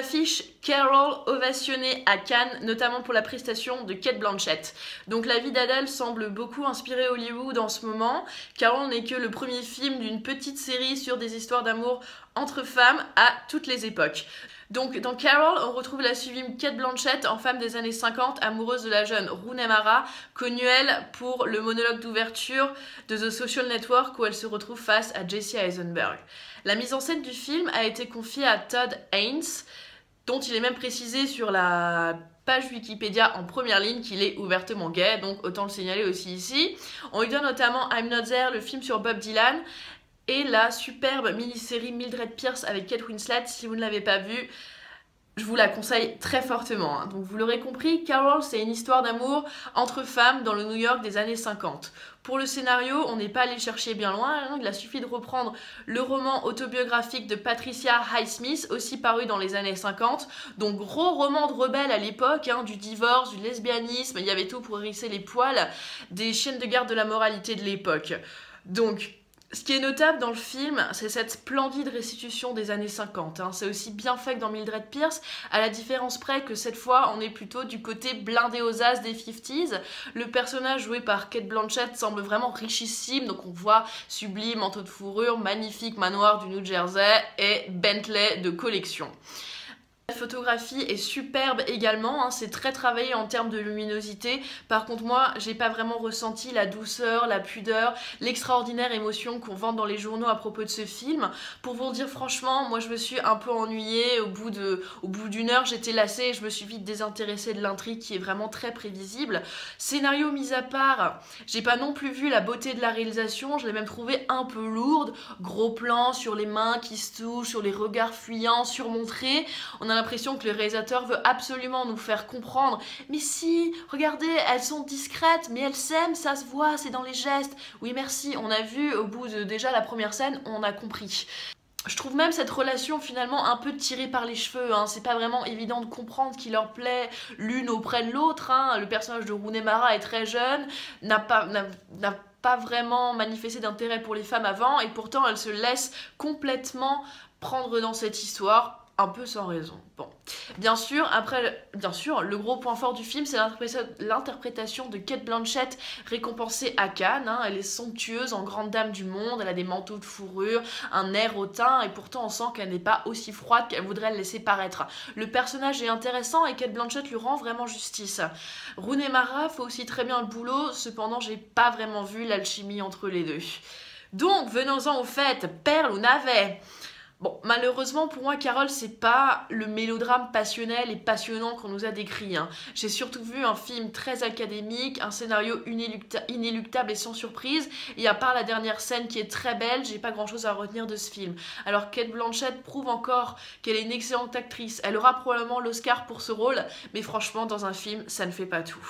l'affiche, Carol ovationnée à Cannes, notamment pour la prestation de Cate Blanchett. Donc la vie d'Adèle semble beaucoup inspirer Hollywood en ce moment. Carol n'est que le premier film d'une petite série sur des histoires d'amour entre femmes à toutes les époques. Donc dans Carol, on retrouve la sublime Cate Blanchett en femme des années 50, amoureuse de la jeune Rooney Mara, connue elle pour le monologue d'ouverture de The Social Network où elle se retrouve face à Jesse Eisenberg. La mise en scène du film a été confiée à Todd Haynes, dont il est même précisé sur la page Wikipédia en première ligne qu'il est ouvertement gay, donc autant le signaler aussi ici. On lui donne notamment I'm Not There, le film sur Bob Dylan, et la superbe mini-série Mildred Pierce avec Kate Winslet. Si vous ne l'avez pas vue, je vous la conseille très fortement. Donc vous l'aurez compris, Carol, c'est une histoire d'amour entre femmes dans le New York des années 50. Pour le scénario, on n'est pas allé chercher bien loin, hein. Il a suffi de reprendre le roman autobiographique de Patricia Highsmith, aussi paru dans les années 50. Donc gros roman de rebelle à l'époque, hein, du divorce, du lesbianisme, il y avait tout pour hérisser les poils des chiennes de garde de la moralité de l'époque. Donc ce qui est notable dans le film, c'est cette splendide restitution des années 50. Hein. C'est aussi bien fait que dans Mildred Pierce, à la différence près que cette fois, on est plutôt du côté blindé aux as des 50s. Le personnage joué par Cate Blanchett semble vraiment richissime, donc on voit sublime manteau de fourrure, magnifique manoir du New Jersey et Bentley de collection. La photographie est superbe également, hein, c'est très travaillé en termes de luminosité. Par contre moi, j'ai pas vraiment ressenti la douceur, la pudeur, l'extraordinaire émotion qu'on vante dans les journaux à propos de ce film. Pour vous le dire franchement, moi je me suis un peu ennuyée, au bout d'une heure j'étais lassée et je me suis vite désintéressée de l'intrigue qui est vraiment très prévisible. Scénario mis à part, j'ai pas non plus vu la beauté de la réalisation, je l'ai même trouvée un peu lourde. Gros plan sur les mains qui se touchent, sur les regards fuyants, surmontrés. On a l'impression que le réalisateur veut absolument nous faire comprendre « Mais si, regardez, elles sont discrètes, mais elles s'aiment, ça se voit, c'est dans les gestes. » Oui, merci, on a vu au bout de déjà la première scène, on a compris. Je trouve même cette relation finalement un peu tirée par les cheveux, hein. C'est pas vraiment évident de comprendre qui leur plaît l'une auprès de l'autre, hein. Le personnage de Rooney Mara est très jeune, n'a pas vraiment manifesté d'intérêt pour les femmes avant, et pourtant elle se laisse complètement prendre dans cette histoire, un peu sans raison. Bon, bien sûr, le gros point fort du film, c'est l'interprétation de Cate Blanchett, récompensée à Cannes. Hein. Elle est somptueuse, en grande dame du monde, elle a des manteaux de fourrure, un air hautain, et pourtant on sent qu'elle n'est pas aussi froide qu'elle voudrait le laisser paraître. Le personnage est intéressant et Cate Blanchett lui rend vraiment justice. Rooney Mara fait aussi très bien le boulot, cependant j'ai pas vraiment vu l'alchimie entre les deux. Donc, venons-en au fait, perle ou navet? Bon, malheureusement pour moi, Carol, c'est pas le mélodrame passionnel et passionnant qu'on nous a décrit. Hein. J'ai surtout vu un film très académique, un scénario inéluctable et sans surprise, et à part la dernière scène qui est très belle, j'ai pas grand chose à retenir de ce film. Alors Cate Blanchett prouve encore qu'elle est une excellente actrice, elle aura probablement l'Oscar pour ce rôle, mais franchement, dans un film, ça ne fait pas tout.